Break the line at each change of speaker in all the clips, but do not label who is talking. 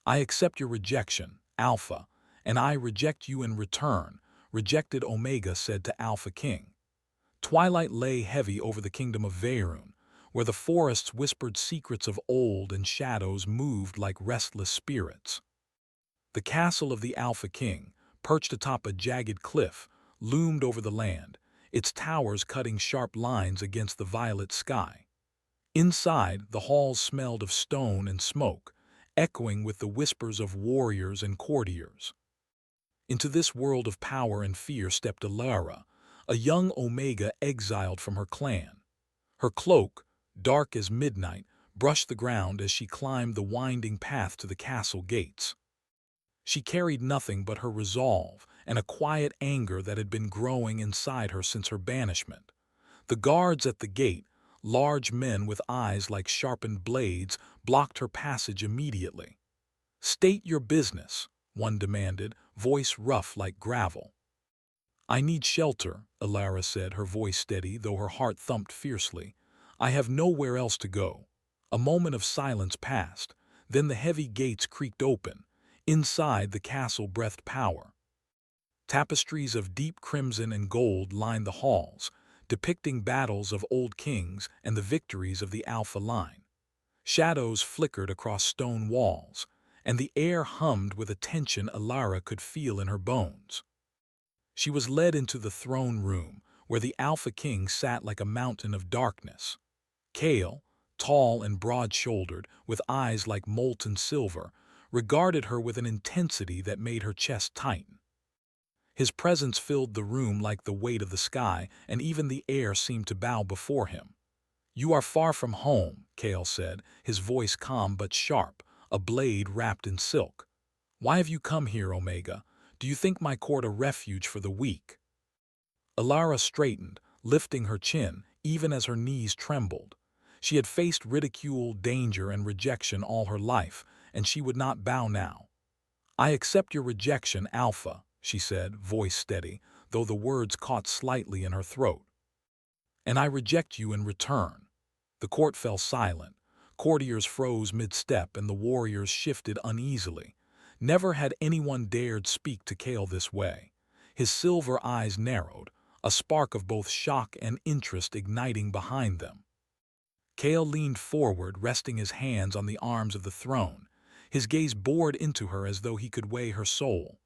I accept your rejection, Alpha, and I reject you in return, rejected Omega said to Alpha King. Twilight lay heavy over the kingdom of Veirun, where the forests whispered secrets of old and shadows moved like restless spirits. The castle of the Alpha King, perched atop a jagged cliff, loomed over the land, its towers cutting sharp lines against the violet sky. Inside, the halls smelled of stone and smoke, echoing with the whispers of warriors and courtiers. Into this world of power and fear stepped Alara, a young Omega exiled from her clan. Her cloak, dark as midnight, brushed the ground as she climbed the winding path to the castle gates. She carried nothing but her resolve and a quiet anger that had been growing inside her since her banishment. The guards at the gate, large men with eyes like sharpened blades, blocked her passage immediately. "State your business," one demanded, voice rough like gravel. "I need shelter," Alara said, her voice steady, though her heart thumped fiercely. "I have nowhere else to go." A moment of silence passed, then the heavy gates creaked open. Inside, the castle breathed power. Tapestries of deep crimson and gold lined the halls, depicting battles of old kings and the victories of the Alpha line. Shadows flickered across stone walls, and the air hummed with a tension Alara could feel in her bones. She was led into the throne room, where the Alpha King sat like a mountain of darkness. Kale, tall and broad-shouldered, with eyes like molten silver, regarded her with an intensity that made her chest tighten. His presence filled the room like the weight of the sky, and even the air seemed to bow before him. "You are far from home," Kale said, his voice calm but sharp, a blade wrapped in silk. "Why have you come here, Omega? Do you think my court a refuge for the weak?" Alara straightened, lifting her chin, even as her knees trembled. She had faced ridicule, danger, and rejection all her life, and she would not bow now. "I accept your rejection, Alpha," she said, voice steady, though the words caught slightly in her throat. "And I reject you in return." The court fell silent. Courtiers froze mid-step and the warriors shifted uneasily. Never had anyone dared speak to Kale this way. His silver eyes narrowed, a spark of both shock and interest igniting behind them. Kale leaned forward, resting his hands on the arms of the throne. His gaze bored into her as though he could weigh her soul.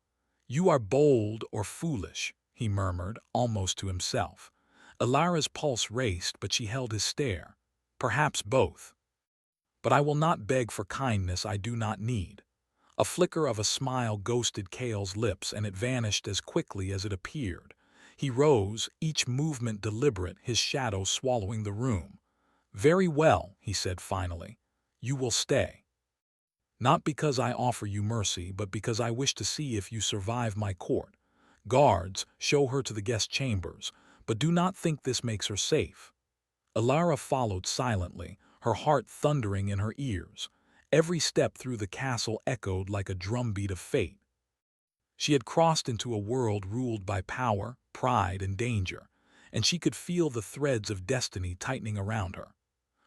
"You are bold or foolish," he murmured, almost to himself. Alara's pulse raced, but she held his stare. "Perhaps both. But I will not beg for kindness I do not need." A flicker of a smile ghosted Kale's lips, and it vanished as quickly as it appeared. He rose, each movement deliberate, his shadow swallowing the room. "Very well," he said finally. "You will stay. Not because I offer you mercy, but because I wish to see if you survive my court. Guards, show her to the guest chambers, but do not think this makes her safe." Alara followed silently, her heart thundering in her ears. Every step through the castle echoed like a drumbeat of fate. She had crossed into a world ruled by power, pride, and danger, and she could feel the threads of destiny tightening around her.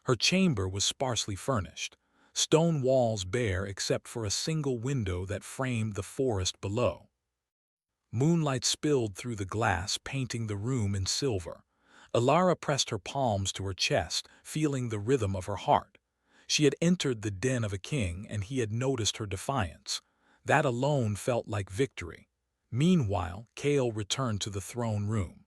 Her chamber was sparsely furnished, stone walls bare except for a single window that framed the forest below. Moonlight spilled through the glass, painting the room in silver. Alara pressed her palms to her chest, feeling the rhythm of her heart. She had entered the den of a king, and he had noticed her defiance. That alone felt like victory. Meanwhile, Kale returned to the throne room.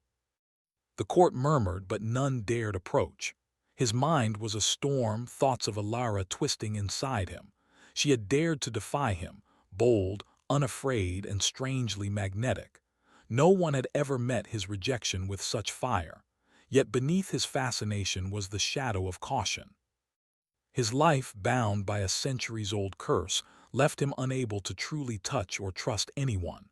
The court murmured, but none dared approach. His mind was a storm, thoughts of Alara twisting inside him. She had dared to defy him, bold, unafraid, and strangely magnetic. No one had ever met his rejection with such fire. Yet beneath his fascination was the shadow of caution. His life, bound by a centuries-old curse, left him unable to truly touch or trust anyone.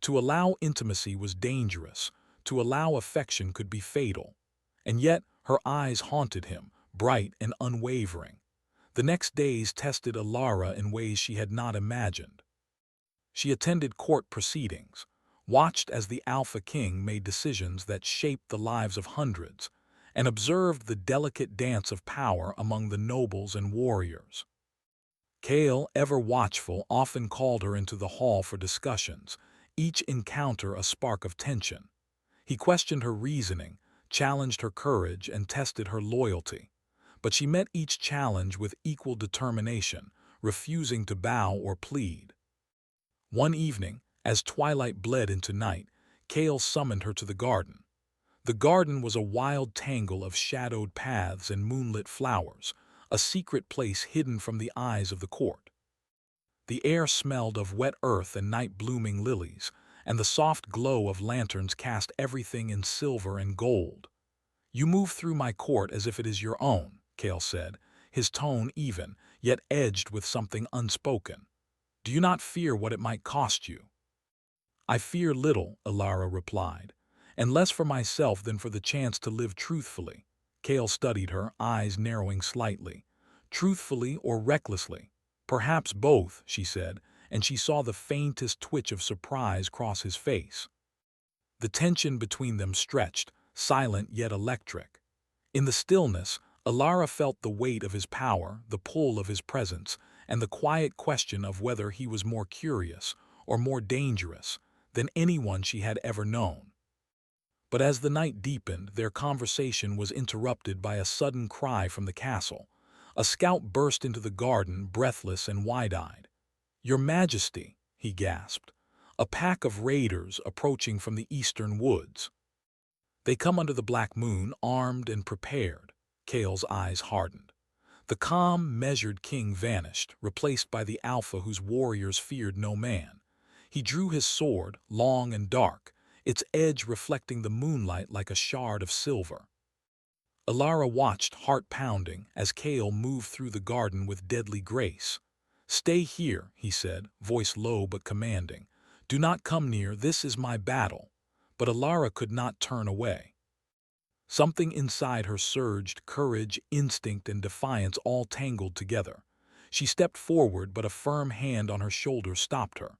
To allow intimacy was dangerous. To allow affection could be fatal. And yet, her eyes haunted him, bright and unwavering. The next days tested Alara in ways she had not imagined. She attended court proceedings, watched as the Alpha King made decisions that shaped the lives of hundreds, and observed the delicate dance of power among the nobles and warriors. Kale, ever watchful, often called her into the hall for discussions, each encounter a spark of tension. He questioned her reasoning, challenged her courage, and tested her loyalty. But she met each challenge with equal determination, refusing to bow or plead. One evening, as twilight bled into night, Kale summoned her to the garden. The garden was a wild tangle of shadowed paths and moonlit flowers, a secret place hidden from the eyes of the court. The air smelled of wet earth and night-blooming lilies, and the soft glow of lanterns cast everything in silver and gold. "You move through my court as if it is your own," Kale said, his tone even, yet edged with something unspoken. "Do you not fear what it might cost you?" "I fear little," Alara replied, "and less for myself than for the chance to live truthfully." Kale studied her, eyes narrowing slightly. "Truthfully or recklessly?" "Perhaps both," she said, and she saw the faintest twitch of surprise cross his face. The tension between them stretched, silent yet electric. In the stillness, Alara felt the weight of his power, the pull of his presence, and the quiet question of whether he was more curious or more dangerous than anyone she had ever known. But as the night deepened, their conversation was interrupted by a sudden cry from the castle. A scout burst into the garden, breathless and wide-eyed. "Your Majesty," he gasped, "a pack of raiders approaching from the eastern woods." "They come under the black moon, armed and prepared." Kale's eyes hardened. The calm, measured king vanished, replaced by the alpha whose warriors feared no man. He drew his sword, long and dark, its edge reflecting the moonlight like a shard of silver. Alara watched, heart pounding, as Kale moved through the garden with deadly grace. "Stay here," he said, voice low but commanding. "Do not come near, this is my battle." But Alara could not turn away. Something inside her surged, courage, instinct, and defiance all tangled together. She stepped forward, but a firm hand on her shoulder stopped her.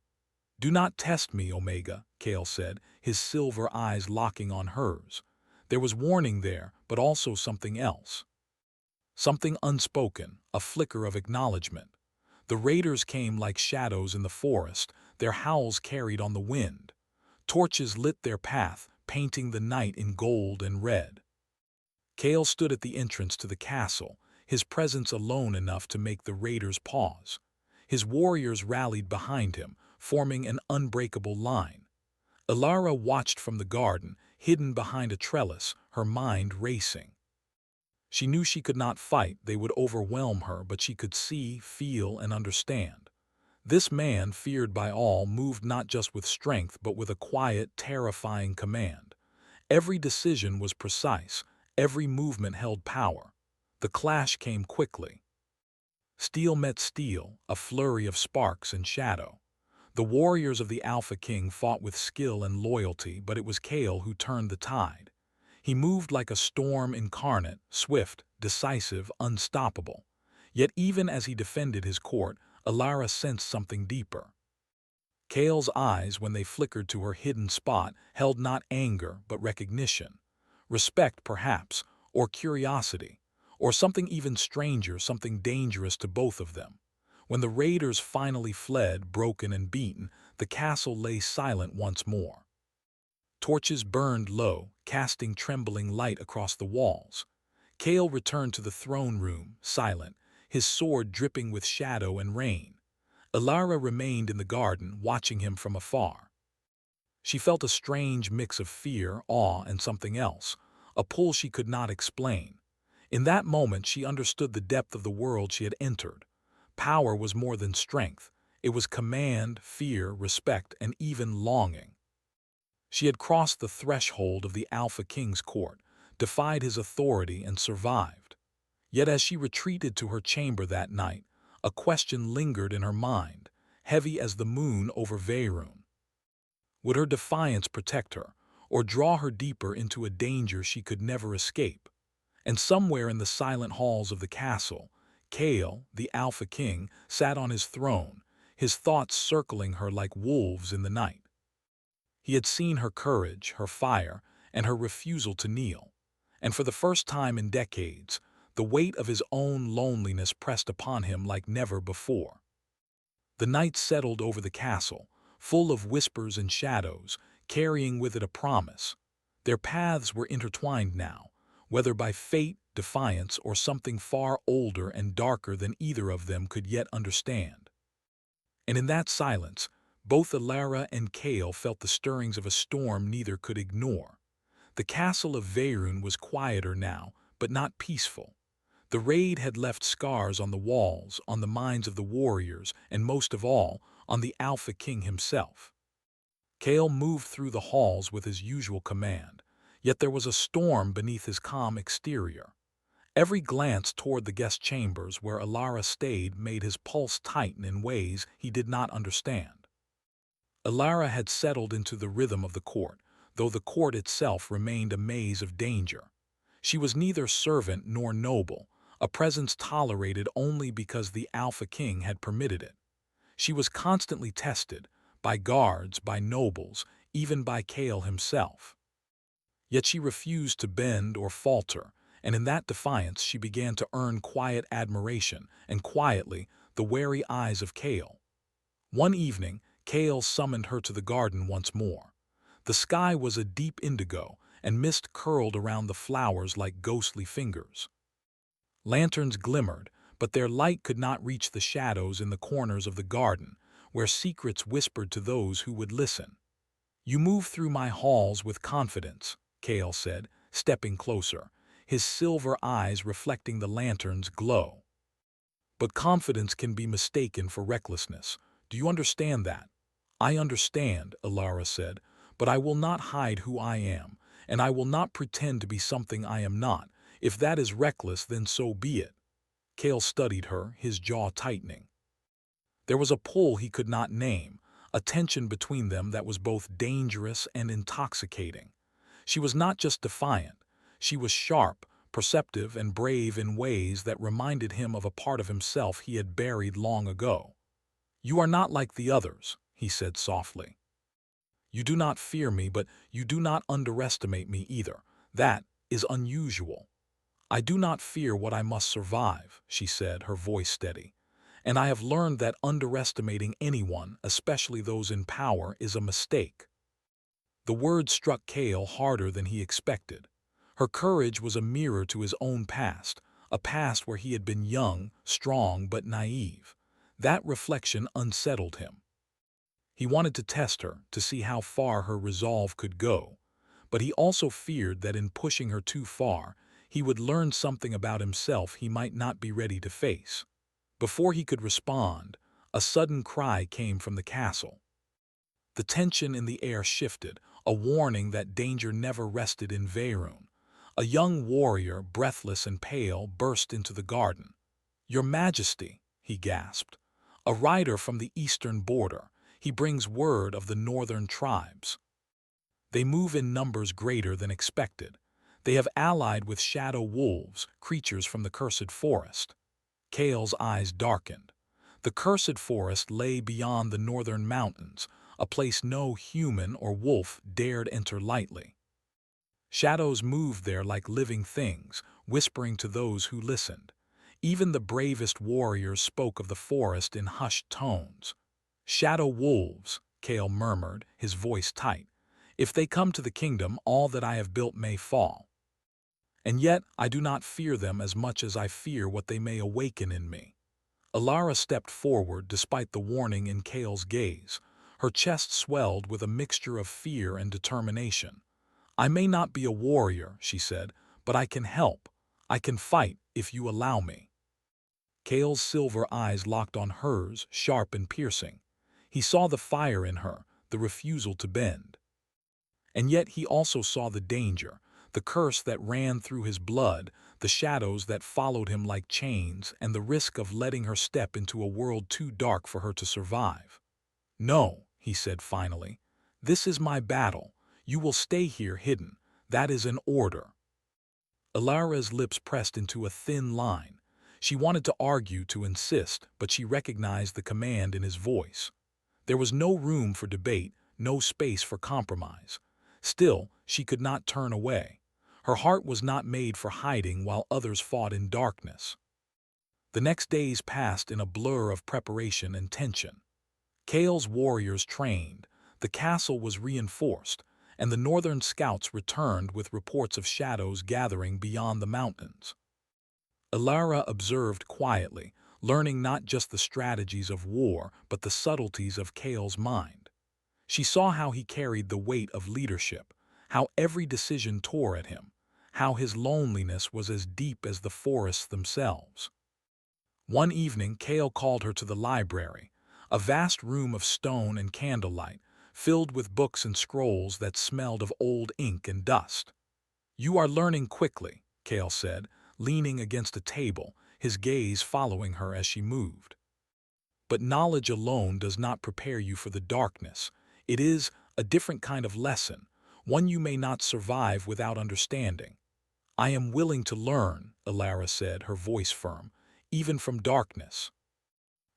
"Do not test me, Omega," Kale said, his silver eyes locking on hers. There was warning there, but also something else. Something unspoken, a flicker of acknowledgement. The raiders came like shadows in the forest, their howls carried on the wind. Torches lit their path, painting the night in gold and red. Kale stood at the entrance to the castle, his presence alone enough to make the raiders pause. His warriors rallied behind him, forming an unbreakable line. Alara watched from the garden, hidden behind a trellis, her mind racing. She knew she could not fight, they would overwhelm her, but she could see, feel, and understand. This man, feared by all, moved not just with strength, but with a quiet, terrifying command. Every decision was precise, every movement held power. The clash came quickly. Steel met steel, a flurry of sparks and shadow. The warriors of the Alpha King fought with skill and loyalty, but it was Kale who turned the tide. He moved like a storm incarnate, swift, decisive, unstoppable. Yet even as he defended his court, Alara sensed something deeper. Kale's eyes, when they flickered to her hidden spot, held not anger but recognition. Respect, perhaps, or curiosity, or something even stranger, something dangerous to both of them. When the raiders finally fled, broken and beaten, the castle lay silent once more. Torches burned low, casting trembling light across the walls. Kale returned to the throne room, silent, his sword dripping with shadow and rain. Alara remained in the garden, watching him from afar. She felt a strange mix of fear, awe, and something else, a pull she could not explain. In that moment she understood the depth of the world she had entered. Power was more than strength. It was command, fear, respect, and even longing. She had crossed the threshold of the Alpha King's court, defied his authority, and survived. Yet as she retreated to her chamber that night, a question lingered in her mind, heavy as the moon over Veyrun. Would her defiance protect her, or draw her deeper into a danger she could never escape? And somewhere in the silent halls of the castle, Kale, the Alpha King, sat on his throne, his thoughts circling her like wolves in the night. He had seen her courage, her fire, and her refusal to kneel. And for the first time in decades, the weight of his own loneliness pressed upon him like never before. The night settled over the castle, full of whispers and shadows, carrying with it a promise. Their paths were intertwined now, whether by fate, defiance, or something far older and darker than either of them could yet understand. And in that silence, both Alara and Kale felt the stirrings of a storm neither could ignore. The castle of Veyrun was quieter now, but not peaceful. The raid had left scars on the walls, on the minds of the warriors, and most of all, on the Alpha King himself. Kale moved through the halls with his usual command, yet there was a storm beneath his calm exterior. Every glance toward the guest chambers where Alara stayed made his pulse tighten in ways he did not understand. Alara had settled into the rhythm of the court, though the court itself remained a maze of danger. She was neither servant nor noble, a presence tolerated only because the Alpha King had permitted it. She was constantly tested, by guards, by nobles, even by Kale himself. Yet she refused to bend or falter, and in that defiance she began to earn quiet admiration, and quietly, the wary eyes of Kale. One evening, Kale summoned her to the garden once more. The sky was a deep indigo, and mist curled around the flowers like ghostly fingers. Lanterns glimmered, but their light could not reach the shadows in the corners of the garden, where secrets whispered to those who would listen. "You move through my halls with confidence," Kale said, stepping closer, his silver eyes reflecting the lantern's glow. "But confidence can be mistaken for recklessness. Do you understand that?" "I understand," Alara said, "but I will not hide who I am, and I will not pretend to be something I am not. If that is reckless, then so be it." Kale studied her, his jaw tightening. There was a pull he could not name, a tension between them that was both dangerous and intoxicating. She was not just defiant. She was sharp, perceptive, and brave in ways that reminded him of a part of himself he had buried long ago. "You are not like the others," he said softly. "You do not fear me, but you do not underestimate me either. That is unusual." "I do not fear what I must survive," she said, her voice steady. "And I have learned that underestimating anyone, especially those in power, is a mistake." The words struck Kale harder than he expected. Her courage was a mirror to his own past, a past where he had been young, strong, but naive. That reflection unsettled him. He wanted to test her, to see how far her resolve could go. But he also feared that in pushing her too far, he would learn something about himself he might not be ready to face. Before he could respond, a sudden cry came from the castle. The tension in the air shifted, a warning that danger never rested in Veyrun. A young warrior, breathless and pale, burst into the garden. "Your Majesty," he gasped. "A rider from the eastern border. He brings word of the northern tribes. They move in numbers greater than expected. They have allied with shadow wolves, creatures from the cursed forest." Kale's eyes darkened. The cursed forest lay beyond the northern mountains, a place no human or wolf dared enter lightly. Shadows moved there like living things, whispering to those who listened. Even the bravest warriors spoke of the forest in hushed tones. "Shadow wolves," Kale murmured, his voice tight. "If they come to the kingdom, all that I have built may fall. And yet I do not fear them as much as I fear what they may awaken in me." Alara stepped forward despite the warning in Kale's gaze. Her chest swelled with a mixture of fear and determination. "I may not be a warrior," she said, "but I can help. I can fight if you allow me." Kale's silver eyes locked on hers, sharp and piercing. He saw the fire in her, the refusal to bend. And yet he also saw the danger, the curse that ran through his blood, the shadows that followed him like chains, and the risk of letting her step into a world too dark for her to survive. "No," he said finally. "This is my battle. You will stay here hidden. That is an order." Alara's lips pressed into a thin line. She wanted to argue, to insist, but she recognized the command in his voice. There was no room for debate, no space for compromise. Still, she could not turn away. Her heart was not made for hiding while others fought in darkness. The next days passed in a blur of preparation and tension. Kale's warriors trained, the castle was reinforced, and the northern scouts returned with reports of shadows gathering beyond the mountains. Ilara observed quietly, learning not just the strategies of war but the subtleties of Kale's mind. She saw how he carried the weight of leadership, how every decision tore at him, how his loneliness was as deep as the forests themselves. One evening, Kale called her to the library, a vast room of stone and candlelight, filled with books and scrolls that smelled of old ink and dust. "You are learning quickly," Kale said, leaning against a table, his gaze following her as she moved. "But knowledge alone does not prepare you for the darkness. It is a different kind of lesson, one you may not survive without understanding." "I am willing to learn," Ilara said, her voice firm, "even from darkness."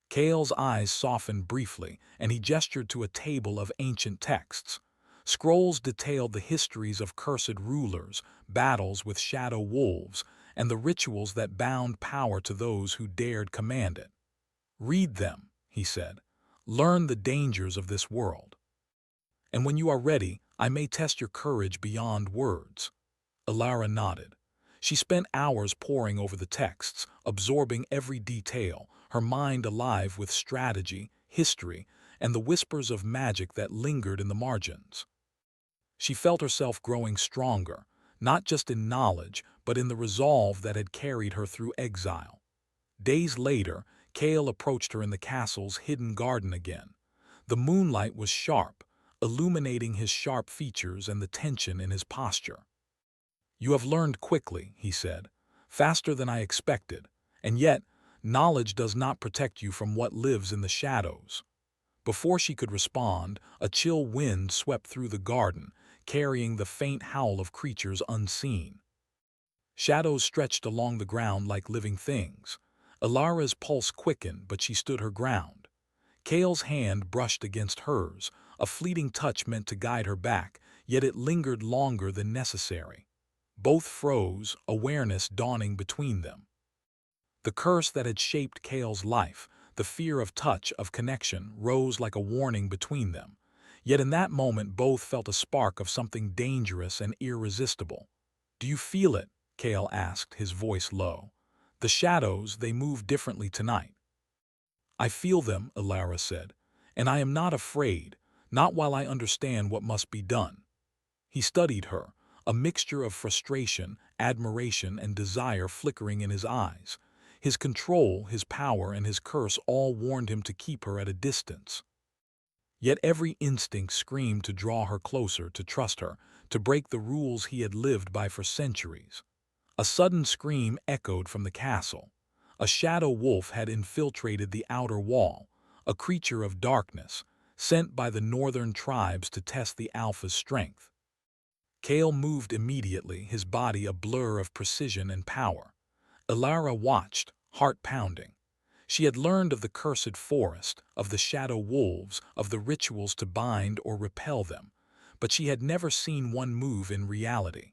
Kale's eyes softened briefly, and he gestured to a table of ancient texts. Scrolls detailed the histories of cursed rulers, battles with shadow wolves, and the rituals that bound power to those who dared command it. "Read them," he said. "Learn the dangers of this world. And when you are ready, I may test your courage beyond words." Ilara nodded. She spent hours poring over the texts, absorbing every detail, her mind alive with strategy, history, and the whispers of magic that lingered in the margins. She felt herself growing stronger, not just in knowledge, but in the resolve that had carried her through exile. Days later, Kale approached her in the castle's hidden garden again. The moonlight was sharp, illuminating his sharp features and the tension in his posture. "You have learned quickly," he said, "faster than I expected, and yet, knowledge does not protect you from what lives in the shadows." Before she could respond, a chill wind swept through the garden, carrying the faint howl of creatures unseen. Shadows stretched along the ground like living things. Ilara's pulse quickened, but she stood her ground. Kale's hand brushed against hers, a fleeting touch meant to guide her back, yet it lingered longer than necessary. Both froze, awareness dawning between them. The curse that had shaped Kale's life, the fear of touch, of connection, rose like a warning between them. Yet in that moment both felt a spark of something dangerous and irresistible. "Do you feel it?" Kale asked, his voice low. "The shadows, they move differently tonight." "I feel them," Ilara said, "and I am not afraid, not while I understand what must be done." He studied her, a mixture of frustration, admiration, and desire flickering in his eyes. His control, his power, and his curse all warned him to keep her at a distance. Yet every instinct screamed to draw her closer, to trust her, to break the rules he had lived by for centuries. A sudden scream echoed from the castle. A shadow wolf had infiltrated the outer wall, a creature of darkness, sent by the northern tribes to test the Alpha's strength. Kale moved immediately, his body a blur of precision and power. Ilara watched, heart pounding. She had learned of the cursed forest, of the shadow wolves, of the rituals to bind or repel them, but she had never seen one move in reality.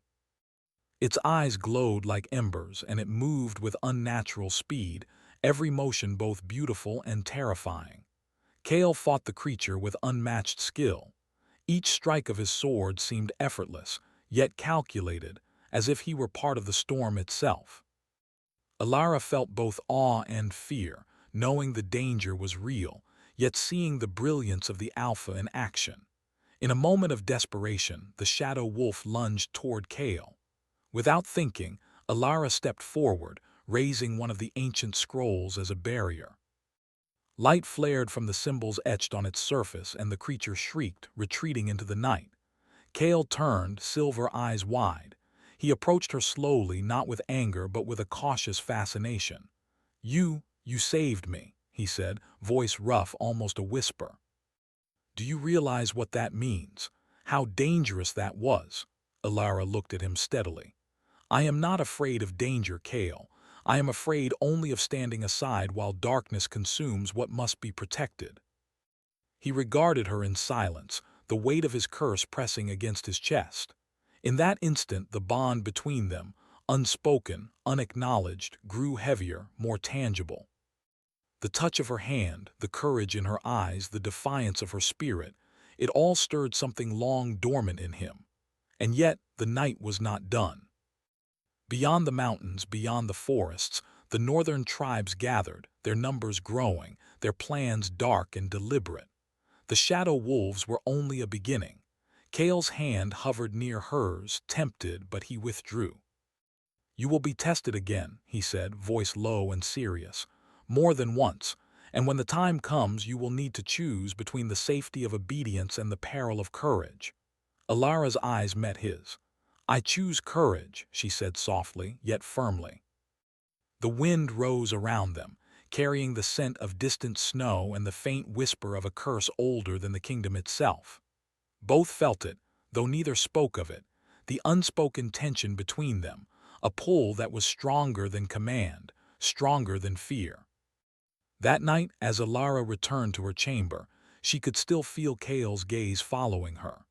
Its eyes glowed like embers, and it moved with unnatural speed, every motion both beautiful and terrifying. Kale fought the creature with unmatched skill. Each strike of his sword seemed effortless, yet calculated, as if he were part of the storm itself. Ilara felt both awe and fear, knowing the danger was real, yet seeing the brilliance of the Alpha in action. In a moment of desperation, the shadow wolf lunged toward Kale. Without thinking, Ilara stepped forward, raising one of the ancient scrolls as a barrier. Light flared from the symbols etched on its surface, and the creature shrieked, retreating into the night. Kale turned, silver eyes wide. He approached her slowly, not with anger, but with a cautious fascination. You saved me," he said, voice rough, almost a whisper. "Do you realize what that means? How dangerous that was?" Ilara looked at him steadily. "I am not afraid of danger, Kale. I am afraid only of standing aside while darkness consumes what must be protected." He regarded her in silence, the weight of his curse pressing against his chest. In that instant, the bond between them, unspoken, unacknowledged, grew heavier, more tangible. The touch of her hand, the courage in her eyes, the defiance of her spirit, it all stirred something long dormant in him. And yet the night was not done. Beyond the mountains, beyond the forests, the northern tribes gathered, their numbers growing, their plans dark and deliberate. The shadow wolves were only a beginning. Kale's hand hovered near hers, tempted, but he withdrew. "You will be tested again," he said, voice low and serious. "More than once, and when the time comes you will need to choose between the safety of obedience and the peril of courage." Alara's eyes met his. "I choose courage," she said softly, yet firmly. The wind rose around them, carrying the scent of distant snow and the faint whisper of a curse older than the kingdom itself. Both felt it, though neither spoke of it, the unspoken tension between them, a pull that was stronger than command, stronger than fear. That night, as Alara returned to her chamber, she could still feel Kale's gaze following her.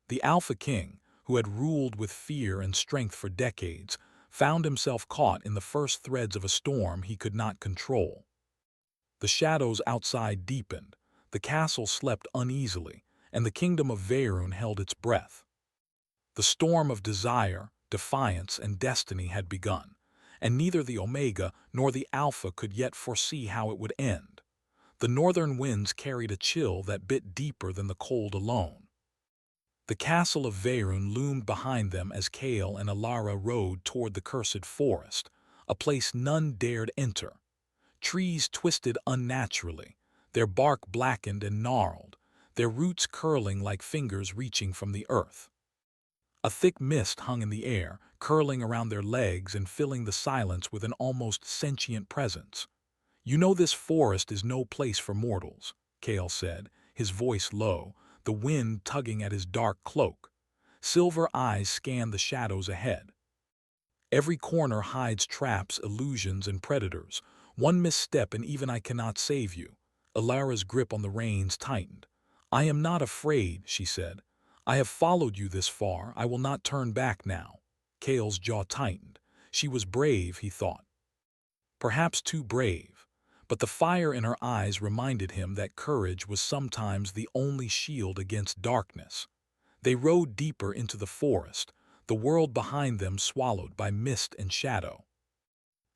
The Alpha King, who had ruled with fear and strength for decades, found himself caught in the first threads of a storm he could not control. The shadows outside deepened, the castle slept uneasily, and the kingdom of Veyrun held its breath. The storm of desire, defiance, and destiny had begun, and neither the Omega nor the Alpha could yet foresee how it would end. The northern winds carried a chill that bit deeper than the cold alone. The castle of Veyrun loomed behind them as Kale and Alara rode toward the cursed forest, a place none dared enter. Trees twisted unnaturally, their bark blackened and gnarled, their roots curling like fingers reaching from the earth. A thick mist hung in the air, curling around their legs and filling the silence with an almost sentient presence. "You know this forest is no place for mortals," Kale said, his voice low, the wind tugging at his dark cloak. Silver eyes scanned the shadows ahead. "Every corner hides traps, illusions, and predators. One misstep and even I cannot save you." Alara's grip on the reins tightened. "I am not afraid," she said. "I have followed you this far. I will not turn back now." Kale's jaw tightened. She was brave, he thought. Perhaps too brave. But the fire in her eyes reminded him that courage was sometimes the only shield against darkness. They rode deeper into the forest, the world behind them swallowed by mist and shadow.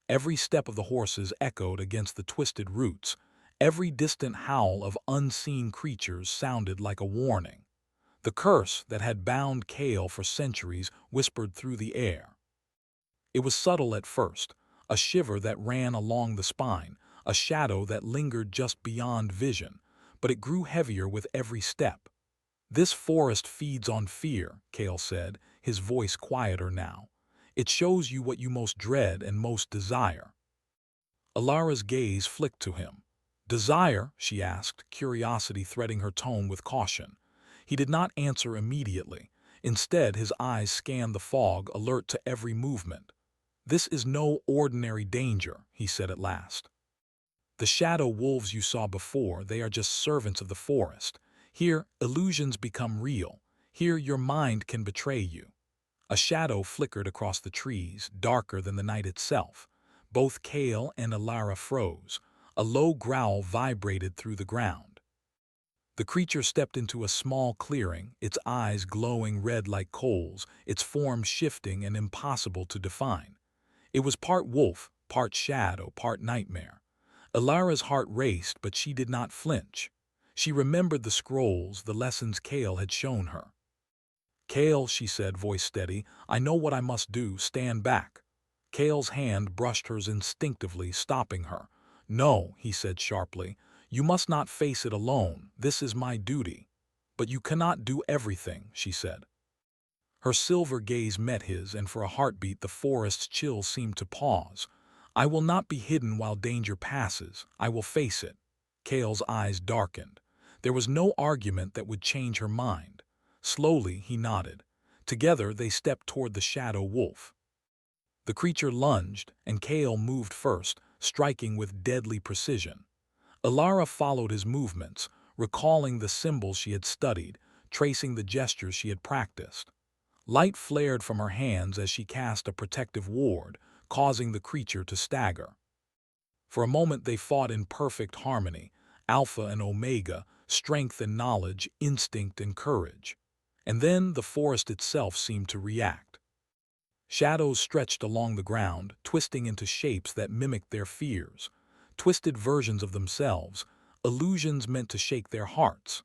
Every step of the horses echoed against the twisted roots. Every distant howl of unseen creatures sounded like a warning. The curse that had bound Kale for centuries whispered through the air. It was subtle at first, a shiver that ran along the spine, a shadow that lingered just beyond vision, but it grew heavier with every step. "This forest feeds on fear," Kale said, his voice quieter now. "It shows you what you most dread and most desire." Alara's gaze flicked to him. "Desire?" she asked, curiosity threading her tone with caution. He did not answer immediately. Instead, his eyes scanned the fog, alert to every movement. "This is no ordinary danger," he said at last. "The shadow wolves you saw before, they are just servants of the forest. Here, illusions become real. Here, your mind can betray you." A shadow flickered across the trees, darker than the night itself. Both Kale and Alara froze. A low growl vibrated through the ground. The creature stepped into a small clearing, its eyes glowing red like coals, its form shifting and impossible to define. It was part wolf, part shadow, part nightmare. Alara's heart raced, but she did not flinch. She remembered the scrolls, the lessons Kale had shown her. "Kale," she said, voice steady, "I know what I must do. Stand back." Kale's hand brushed hers instinctively, stopping her. "No," he said sharply, "you must not face it alone. This is my duty." "But you cannot do everything," she said. Her silver gaze met his, and for a heartbeat the forest's chill seemed to pause. "I will not be hidden while danger passes. I will face it." Kale's eyes darkened. There was no argument that would change her mind. Slowly, he nodded. Together, they stepped toward the shadow wolf. The creature lunged, and Kale moved first, striking with deadly precision. Alara followed his movements, recalling the symbols she had studied, tracing the gestures she had practiced. Light flared from her hands as she cast a protective ward, causing the creature to stagger. For a moment they fought in perfect harmony, Alpha and Omega, strength and knowledge, instinct and courage. And then the forest itself seemed to react. Shadows stretched along the ground, twisting into shapes that mimicked their fears, twisted versions of themselves, illusions meant to shake their hearts.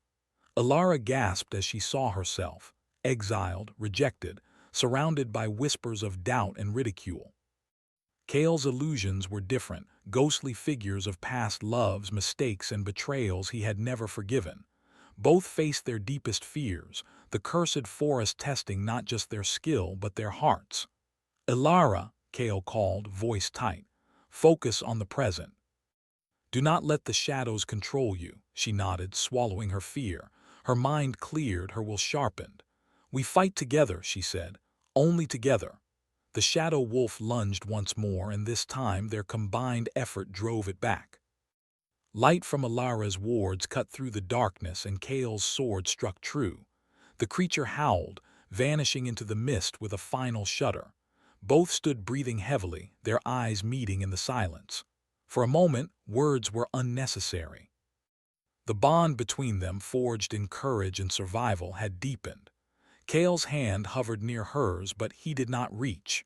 Alara gasped as she saw herself, exiled, rejected, surrounded by whispers of doubt and ridicule. Kale's illusions were different, ghostly figures of past loves, mistakes, and betrayals he had never forgiven. Both faced their deepest fears, the cursed forest testing not just their skill but their hearts. Ilara, Kale called, voice tight. Focus on the present. Do not let the shadows control you, she nodded, swallowing her fear. Her mind cleared, her will sharpened. We fight together, she said, only together. The shadow wolf lunged once more, and this time their combined effort drove it back. Light from Alara's wards cut through the darkness, and Kale's sword struck true. The creature howled, vanishing into the mist with a final shudder. Both stood breathing heavily, their eyes meeting in the silence. For a moment, words were unnecessary. The bond between them, forged in courage and survival, had deepened. Kale's hand hovered near hers, but he did not reach.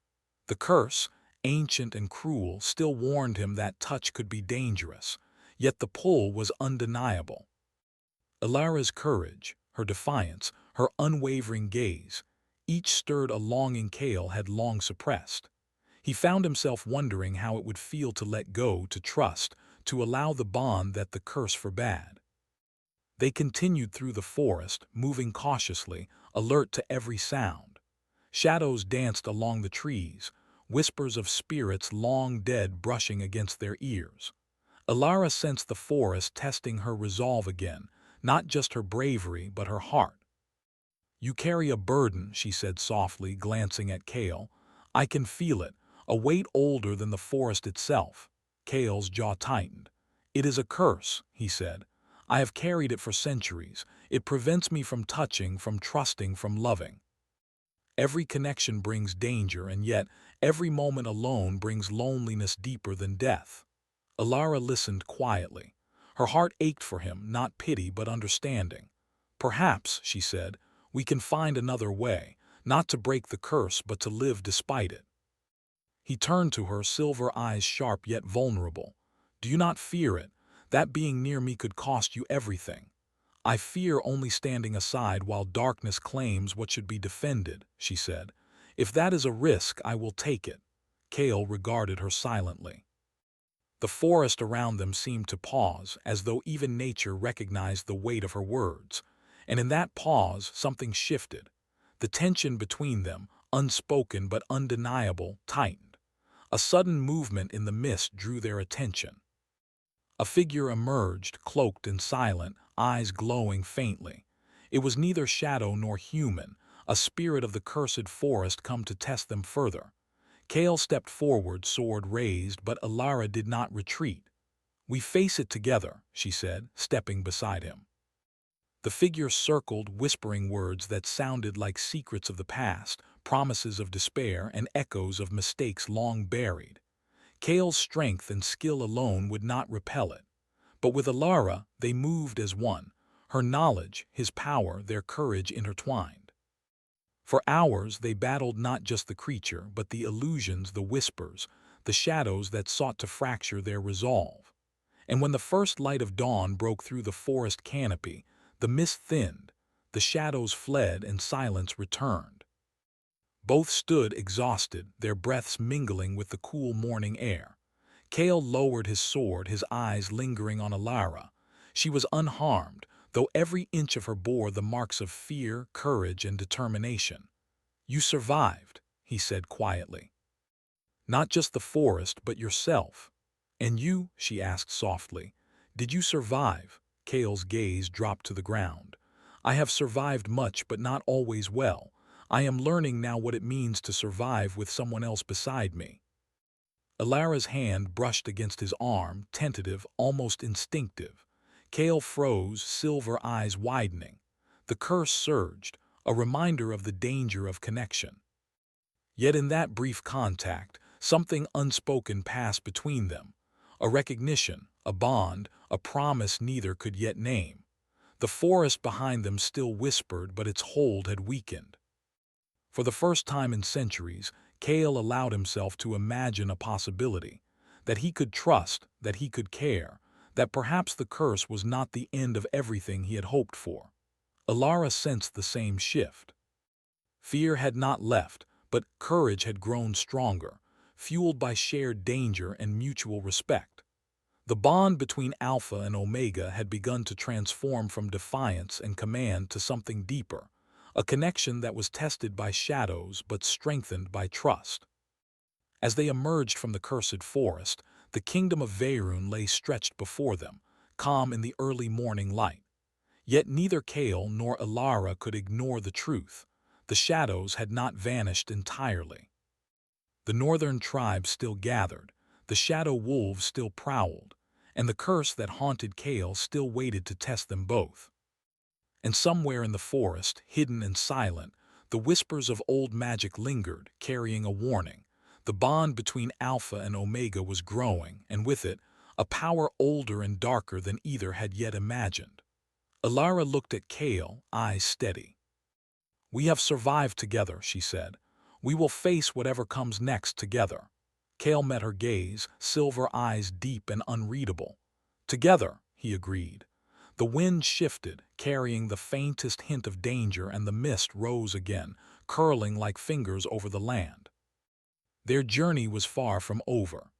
The curse, ancient and cruel, still warned him that touch could be dangerous, yet the pull was undeniable. Alara's courage, her defiance, her unwavering gaze, each stirred a longing Kale had long suppressed. He found himself wondering how it would feel to let go, to trust, to allow the bond that the curse forbade. They continued through the forest, moving cautiously, alert to every sound. Shadows danced along the trees, whispers of spirits long dead brushing against their ears. Alara sensed the forest testing her resolve again, not just her bravery but her heart. You carry a burden, she said softly, glancing at Kale. I can feel it, a weight older than the forest itself. Kale's jaw tightened. It is a curse, he said. I have carried it for centuries. It prevents me from touching, from trusting, from loving. Every connection brings danger, and yet every moment alone brings loneliness deeper than death. Alara listened quietly. Her heart ached for him, not pity but understanding. Perhaps, she said, we can find another way, not to break the curse but to live despite it. He turned to her, silver eyes sharp yet vulnerable. Do you not fear it? That being near me could cost you everything. I fear only standing aside while darkness claims what should be defended, she said. If that is a risk, I will take it. Kale regarded her silently. The forest around them seemed to pause, as though even nature recognized the weight of her words. And in that pause, something shifted. The tension between them, unspoken but undeniable, tightened. A sudden movement in the mist drew their attention. A figure emerged, cloaked and silent, eyes glowing faintly. It was neither shadow nor human, a spirit of the cursed forest come to test them further. Kale stepped forward, sword raised, but Alara did not retreat. We face it together, she said, stepping beside him. The figure circled, whispering words that sounded like secrets of the past, promises of despair, and echoes of mistakes long buried. Kale's strength and skill alone would not repel it. But with Alara, they moved as one, her knowledge, his power, their courage intertwined. For hours they battled not just the creature, but the illusions, the whispers, the shadows that sought to fracture their resolve. And when the first light of dawn broke through the forest canopy, the mist thinned, the shadows fled, and silence returned. Both stood exhausted, their breaths mingling with the cool morning air. Kale lowered his sword, his eyes lingering on Alara. She was unharmed, though every inch of her bore the marks of fear, courage, and determination. You survived, he said quietly. Not just the forest, but yourself. And you, she asked softly, did you survive? Kale's gaze dropped to the ground. I have survived much, but not always well. I am learning now what it means to survive with someone else beside me. Alara's hand brushed against his arm, tentative, almost instinctive. Kale froze, silver eyes widening. The curse surged, a reminder of the danger of connection. Yet in that brief contact, something unspoken passed between them, A recognition, a bond, a promise neither could yet name. The forest behind them still whispered, but its hold had weakened. For the first time in centuries, Cale allowed himself to imagine a possibility, that he could trust, that he could care, that perhaps the curse was not the end of everything he had hoped for. Alara sensed the same shift. Fear had not left, but courage had grown stronger, fueled by shared danger and mutual respect. The bond between Alpha and Omega had begun to transform from defiance and command to something deeper, a connection that was tested by shadows but strengthened by trust. As they emerged from the cursed forest, the kingdom of Veyrun lay stretched before them, calm in the early morning light. Yet neither Cale nor Alara could ignore the truth. The shadows had not vanished entirely. The northern tribes still gathered, the shadow wolves still prowled, and the curse that haunted Cale still waited to test them both. And somewhere in the forest, hidden and silent, the whispers of old magic lingered, carrying a warning. The bond between Alpha and Omega was growing, and with it, a power older and darker than either had yet imagined. Alara looked at Cale, eyes steady. "We have survived together," she said. "We will face whatever comes next together." Cale met her gaze, silver eyes deep and unreadable. "Together," he agreed. The wind shifted, carrying the faintest hint of danger, and the mist rose again, curling like fingers over the land. Their journey was far from over.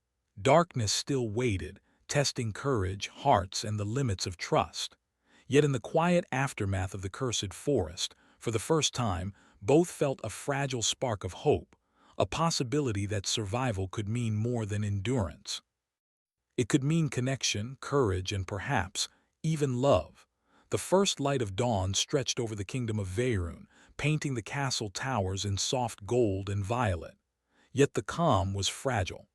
Darkness still waited, testing courage, hearts, and the limits of trust. Yet in the quiet aftermath of the cursed forest, for the first time, both felt a fragile spark of hope, a possibility that survival could mean more than endurance. It could mean connection, courage, and perhaps even love. The first light of dawn stretched over the kingdom of Veyrun, painting the castle towers in soft gold and violet. Yet the calm was fragile.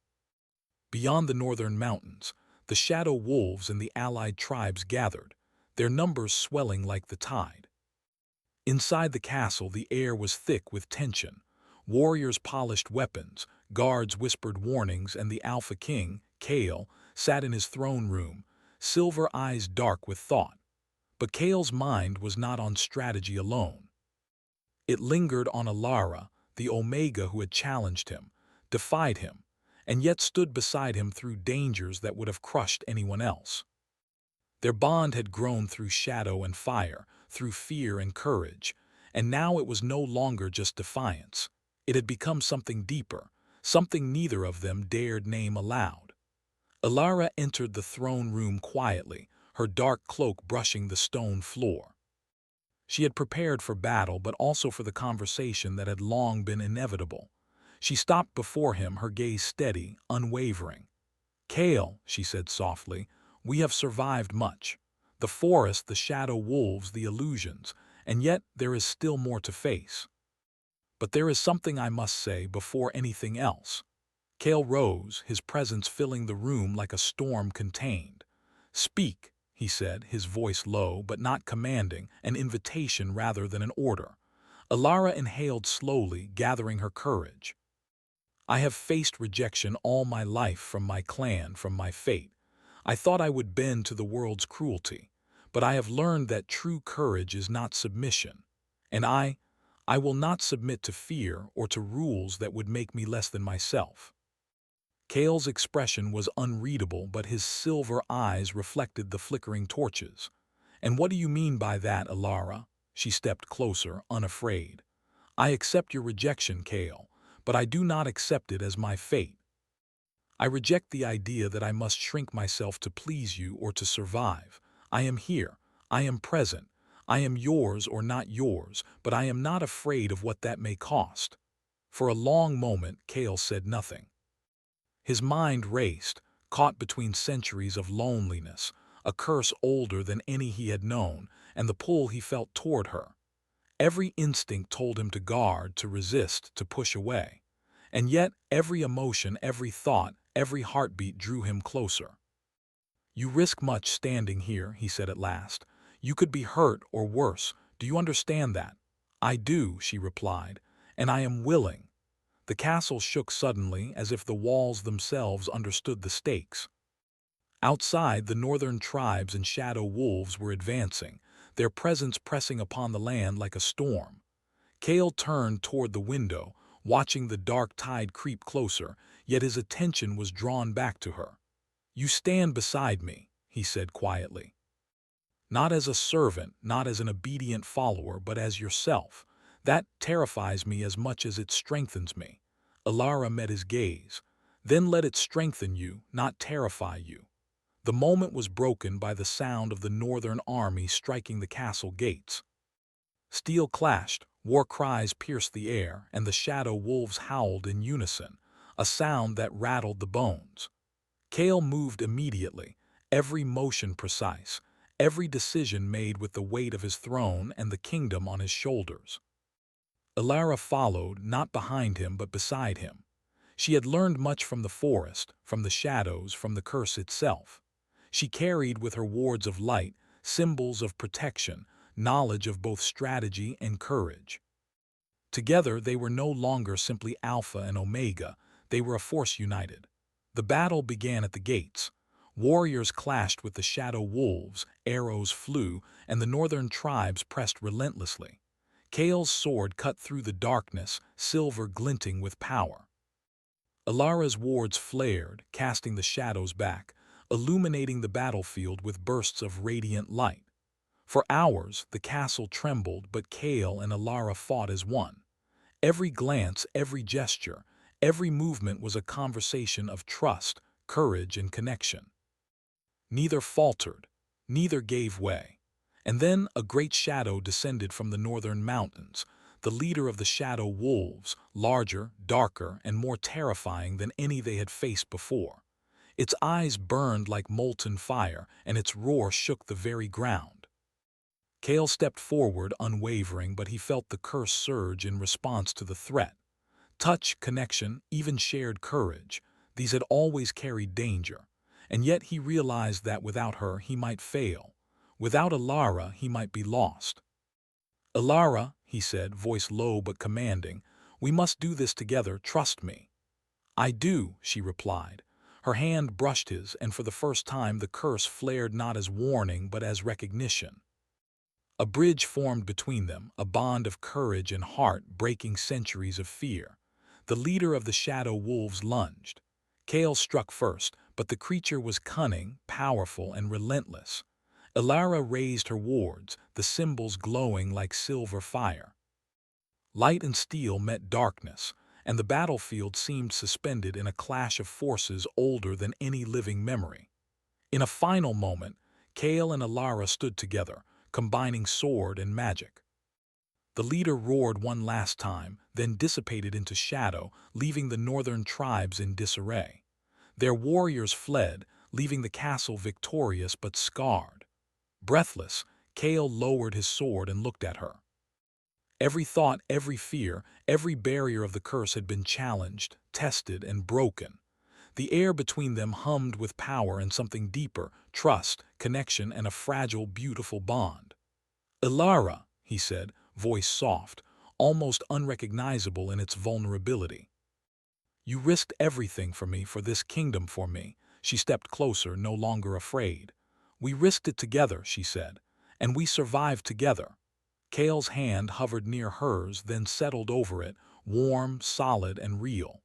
Beyond the northern mountains, the shadow wolves and the allied tribes gathered, their numbers swelling like the tide. Inside the castle, the air was thick with tension. Warriors polished weapons, guards whispered warnings, and the Alpha King, Cale, sat in his throne room, silver eyes dark with thought. But Cale's mind was not on strategy alone. It lingered on Alara, the Omega who had challenged him, defied him, and yet stood beside him through dangers that would have crushed anyone else. Their bond had grown through shadow and fire, through fear and courage, and now it was no longer just defiance. It had become something deeper, something neither of them dared name aloud. Alara entered the throne room quietly, her dark cloak brushing the stone floor. She had prepared for battle, but also for the conversation that had long been inevitable. She stopped before him, her gaze steady, unwavering. "Cale," she said softly, "we have survived much. The forest, the shadow wolves, the illusions, and yet there is still more to face. But there is something I must say before anything else." Cale rose, his presence filling the room like a storm contained. "Speak," he said, his voice low but not commanding, an invitation rather than an order. Alara inhaled slowly, gathering her courage. "I have faced rejection all my life, from my clan, from my fate. I thought I would bend to the world's cruelty, but I have learned that true courage is not submission. And I will not submit to fear or to rules that would make me less than myself." Cale's expression was unreadable, but his silver eyes reflected the flickering torches. "And what do you mean by that, Alara?" She stepped closer, unafraid. "I accept your rejection, Cale, but I do not accept it as my fate. I reject the idea that I must shrink myself to please you or to survive. I am here. I am present. I am yours or not yours, but I am not afraid of what that may cost." For a long moment, Cale said nothing. His mind raced, caught between centuries of loneliness, a curse older than any he had known, and the pull he felt toward her. Every instinct told him to guard, to resist, to push away. And yet, every emotion, every thought, every heartbeat drew him closer. "You risk much standing here," he said at last. "You could be hurt or worse. Do you understand that?" "I do," she replied, "and I am willing." The castle shook suddenly, as if the walls themselves understood the stakes. Outside, the northern tribes and shadow wolves were advancing, their presence pressing upon the land like a storm. Kale turned toward the window, watching the dark tide creep closer, yet his attention was drawn back to her. "You stand beside me," he said quietly. "Not as a servant, not as an obedient follower, but as yourself. That terrifies me as much as it strengthens me." Alara met his gaze. "Then let it strengthen you, not terrify you." The moment was broken by the sound of the northern army striking the castle gates. Steel clashed, war cries pierced the air, and the shadow wolves howled in unison, a sound that rattled the bones. Kale moved immediately, every motion precise, every decision made with the weight of his throne and the kingdom on his shoulders. Alara followed, not behind him but beside him. She had learned much from the forest, from the shadows, from the curse itself. She carried with her wards of light, symbols of protection, knowledge of both strategy and courage. Together they were no longer simply Alpha and Omega, they were a force united. The battle began at the gates. Warriors clashed with the shadow wolves, arrows flew, and the northern tribes pressed relentlessly. Kale's sword cut through the darkness, silver glinting with power. Alara's wards flared, casting the shadows back, illuminating the battlefield with bursts of radiant light. For hours, the castle trembled, but Kale and Alara fought as one. Every glance, every gesture, every movement was a conversation of trust, courage, and connection. Neither faltered, neither gave way. And then a great shadow descended from the northern mountains, the leader of the shadow wolves, larger, darker, and more terrifying than any they had faced before. Its eyes burned like molten fire, and its roar shook the very ground. Kale stepped forward, unwavering, but he felt the curse surge in response to the threat. Touch, connection, even shared courage, these had always carried danger. And yet he realized that without her he might fail. Without Alara he might be lost. "Alara," he said, voice low but commanding, "we must do this together, trust me." "I do," she replied. Her hand brushed his, and for the first time the curse flared not as warning but as recognition. A bridge formed between them, a bond of courage and heart breaking centuries of fear. The leader of the shadow wolves lunged. Kale struck first, but the creature was cunning, powerful, and relentless. Alara raised her wards, the symbols glowing like silver fire. Light and steel met darkness, and the battlefield seemed suspended in a clash of forces older than any living memory. In a final moment, Kale and Alara stood together, combining sword and magic. The leader roared one last time, then dissipated into shadow, leaving the northern tribes in disarray. Their warriors fled, leaving the castle victorious but scarred. Breathless, Kale lowered his sword and looked at her. Every thought, every fear, every barrier of the curse had been challenged, tested, and broken. The air between them hummed with power and something deeper, trust, connection, and a fragile, beautiful bond. "Alara," he said, voice soft, almost unrecognizable in its vulnerability. "You risked everything for me, for this kingdom, for me." She stepped closer, no longer afraid. "We risked it together," she said, "and we survived together." Kale's hand hovered near hers, then settled over it, warm, solid, and real.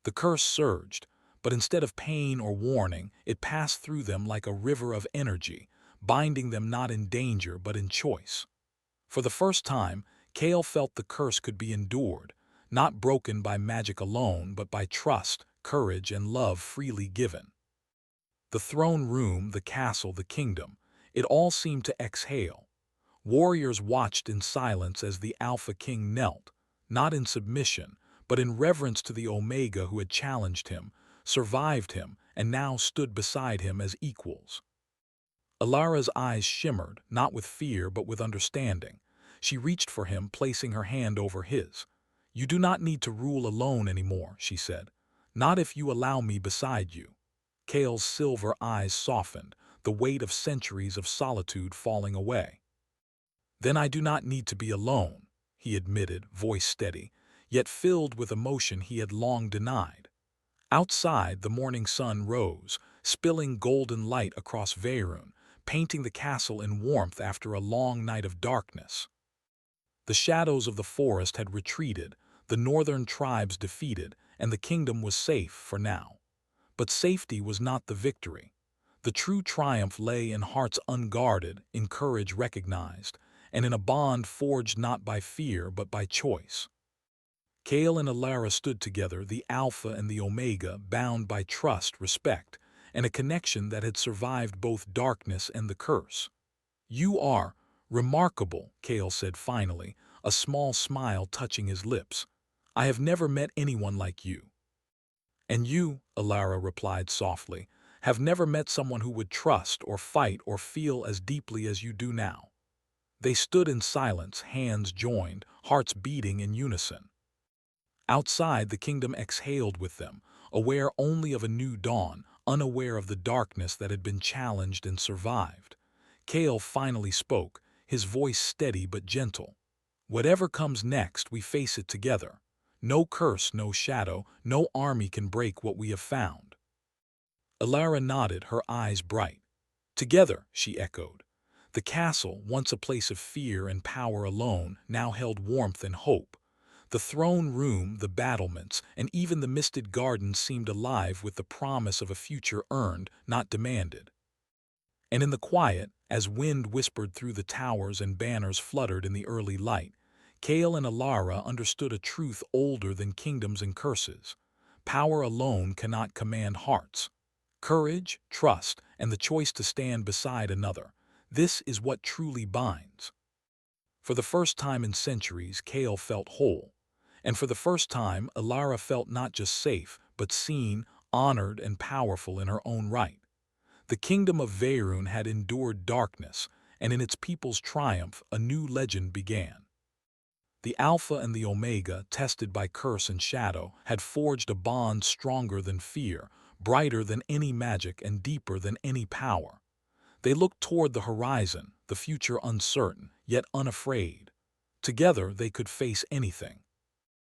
The curse surged, but instead of pain or warning, it passed through them like a river of energy, binding them not in danger but in choice. For the first time, Kale felt the curse could be endured, not broken by magic alone, but by trust, courage, and love freely given. The throne room, the castle, the kingdom, it all seemed to exhale. Warriors watched in silence as the Alpha King knelt, not in submission, but in reverence to the Omega who had challenged him, survived him, and now stood beside him as equals. Alara's eyes shimmered, not with fear but with understanding. She reached for him, placing her hand over his. "You do not need to rule alone anymore," she said. "Not if you allow me beside you." Kale's silver eyes softened, the weight of centuries of solitude falling away. "Then I do not need to be alone," he admitted, voice steady, yet filled with emotion he had long denied. Outside, the morning sun rose, spilling golden light across Veyrun, painting the castle in warmth after a long night of darkness. The shadows of the forest had retreated, the northern tribes defeated, and the kingdom was safe for now. But safety was not the victory. The true triumph lay in hearts unguarded, in courage recognized, and in a bond forged not by fear but by choice. Kale and Alara stood together, the Alpha and the Omega, bound by trust, respect, and a connection that had survived both darkness and the curse. "You are remarkable," Kale said finally, a small smile touching his lips. "I have never met anyone like you." "And you," Alara replied softly, "have never met someone who would trust or fight or feel as deeply as you do now." They stood in silence, hands joined, hearts beating in unison. Outside, the kingdom exhaled with them, aware only of a new dawn, unaware of the darkness that had been challenged and survived. Kale finally spoke, his voice steady but gentle. "Whatever comes next, we face it together. No curse, no shadow, no army can break what we have found." Alara nodded, her eyes bright. "Together," she echoed. The castle, once a place of fear and power alone, now held warmth and hope. The throne room, the battlements, and even the misted gardens seemed alive with the promise of a future earned, not demanded. And in the quiet, as wind whispered through the towers and banners fluttered in the early light, Kale and Alara understood a truth older than kingdoms and curses. Power alone cannot command hearts. Courage, trust, and the choice to stand beside another, this is what truly binds. For the first time in centuries, Kale felt whole. And for the first time, Alara felt not just safe, but seen, honored, and powerful in her own right. The kingdom of Veyrun had endured darkness, and in its people's triumph, a new legend began. The Alpha and the Omega, tested by curse and shadow, had forged a bond stronger than fear, brighter than any magic, and deeper than any power. They looked toward the horizon, the future uncertain, yet unafraid. Together they could face anything.